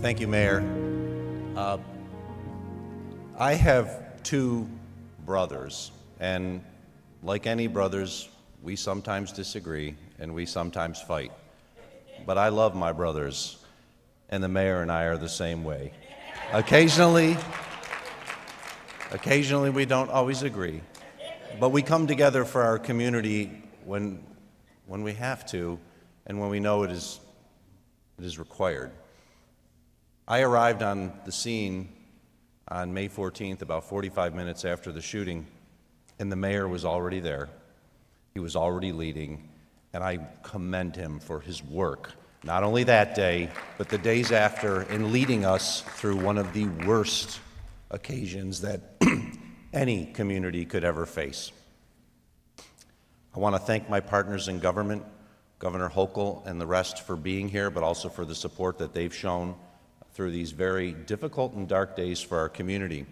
Thank you, Mayor. I have two brothers, and like any brothers, we sometimes disagree and we sometimes fight. But I love my brothers, and the mayor and I are the same way. Occasionally we don't always agree, but we come together for our community when we have to and when we know it is required. I arrived on the scene on May 14th, about 45 minutes after the shooting, and the mayor was already there. He was already leading, and I commend him for his work, not only that day, but the days after, in leading us through one of the worst occasions that any community could ever face. I want to thank my partners in government, Governor Hochul and the rest, for being here, but also for the support that they've shown through these very difficult and dark days for our community.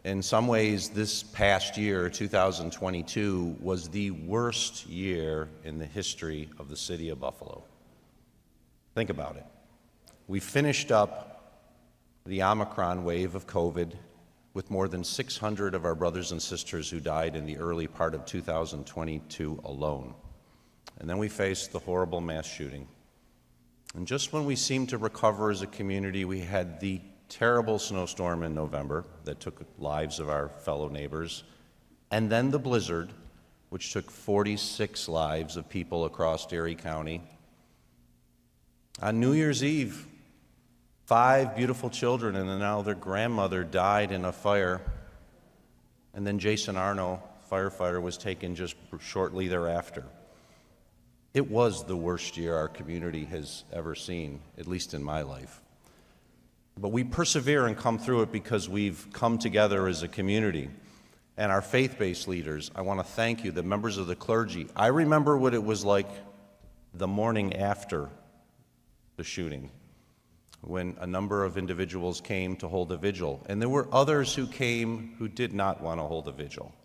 In some ways, this past year, 2022, was the worst year in the history of the city of Buffalo. Think about it. We finished up the Omicron wave of COVID with more than 600 of our brothers and sisters who died in the early part of 2022 alone. And then we faced the horrible mass shooting. And just when we seemed to recover as a community, we had the terrible snowstorm in November that took lives of our fellow neighbors, and then the blizzard, which took 46 lives of people across Erie County. On New Year's Eve, 5 beautiful children and now their grandmother died in a fire. And then Jason Arno, firefighter, was taken just shortly thereafter. It was the worst year our community has ever seen, at least in my life. But we persevere and come through it because we've come together as a community. And our faith-based leaders, I want to thank you, the members of the clergy. I remember what it was like the morning after the shooting, when a number of individuals came to hold a vigil. And there were others who came who did not want to hold a vigil.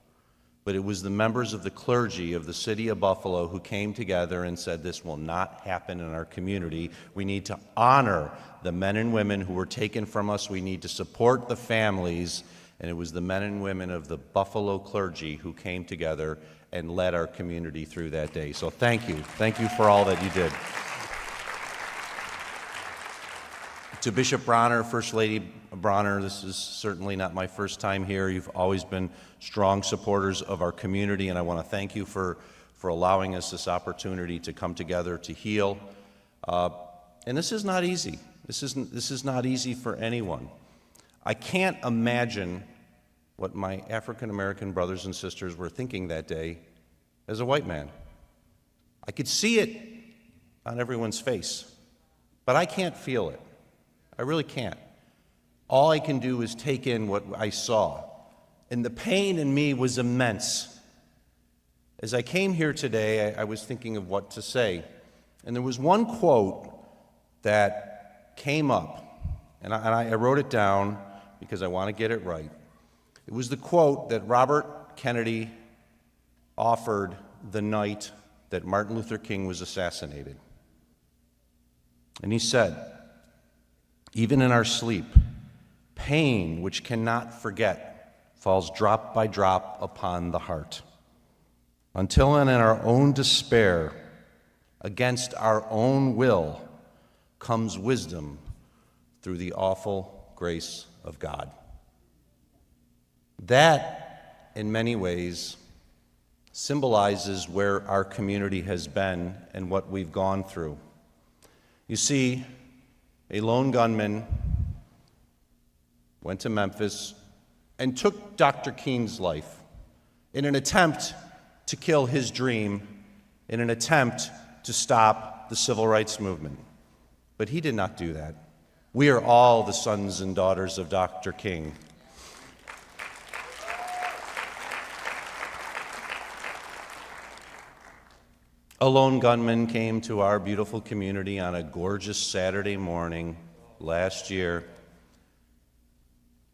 But it was the members of the clergy of the city of Buffalo who came together and said, this will not happen in our community. We need to honor the men and women who were taken from us. We need to support the families. And it was the men and women of the Buffalo clergy who came together and led our community through that day. So thank you. Thank you for all that you did. To Bishop Bronner, First Lady Bronner, this is certainly not my first time here. You've always been strong supporters of our community, and I want to thank you for allowing us this opportunity to come together to heal. And this is not easy. This is not easy for anyone. I can't imagine what my African American brothers and sisters were thinking that day as a white man. I could see it on everyone's face, but I can't feel it. I really can't. All I can do is take in what I saw. And the pain in me was immense. As I came here today, I was thinking of what to say. And there was one quote that came up, and I wrote it down because I want to get it right. It was the quote that Robert Kennedy offered the night that Martin Luther King was assassinated. And he said, even in our sleep, pain which cannot forget falls drop by drop upon the heart, until in our own despair, against our own will, comes wisdom through the awful grace of God. That, in many ways, symbolizes where our community has been and what we've gone through. You see, a lone gunman went to Memphis and took Dr. King's life in an attempt to kill his dream, in an attempt to stop the civil rights movement. But he did not do that. We are all the sons and daughters of Dr. King. A lone gunman came to our beautiful community on a gorgeous Saturday morning last year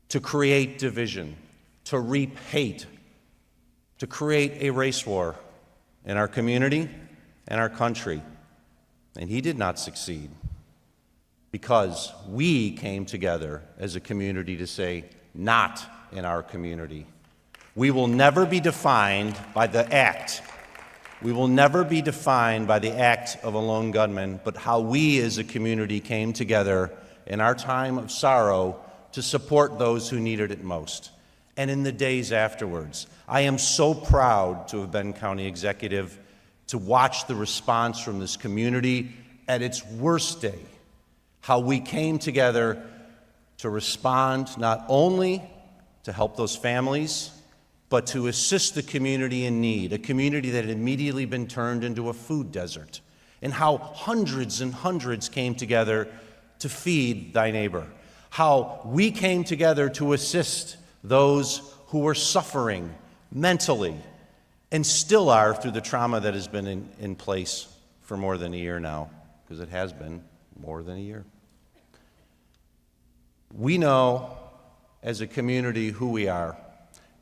to create division, to reap hate, to create a race war in our community and our country. And he did not succeed. because we came together as a community to say, not in our community. We will never be defined by the act. We will never be defined by the act of a lone gunman, but how we as a community came together in our time of sorrow to support those who needed it most. And in the days afterwards, I am so proud to have been county executive, to watch the response from this community at its worst day, how we came together to respond not only to help those families, but to assist the community in need, a community that had immediately been turned into a food desert, and how hundreds and hundreds came together to feed thy neighbor, how we came together to assist those who were suffering mentally and still are through the trauma that has been in place for more than a year now, because it has been more than a year. We know as a community who we are,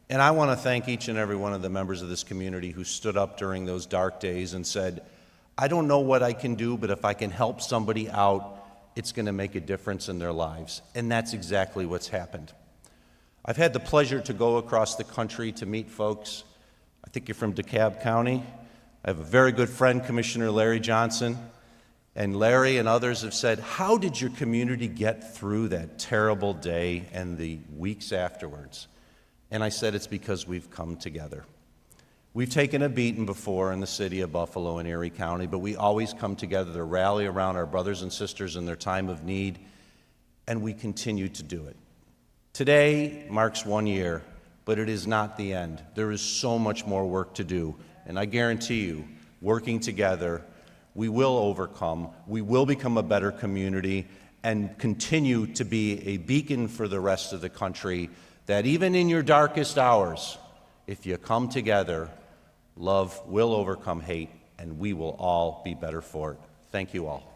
and I want to thank each and every one of the members of this community who stood up during those dark days and said, I don't know what I can do, but if I can help somebody out, it's going to make a difference in their lives. And that's exactly what's happened. I've had the pleasure to go across the country to meet folks. I think you're from DeKalb County. I have a very good friend, Commissioner Larry Johnson. And Larry and others have said, how did your community get through that terrible day and the weeks afterwards? And I said, it's because we've come together. We've taken a beating before in the city of Buffalo and Erie County, but we always come together to rally around our brothers and sisters in their time of need, and we continue to do it. Today marks 1 year, but it is not the end. There is so much more work to do, and I guarantee you, working together, we will overcome, we will become a better community, and continue to be a beacon for the rest of the country, that even in your darkest hours, if you come together, love will overcome hate, and we will all be better for it. Thank you all.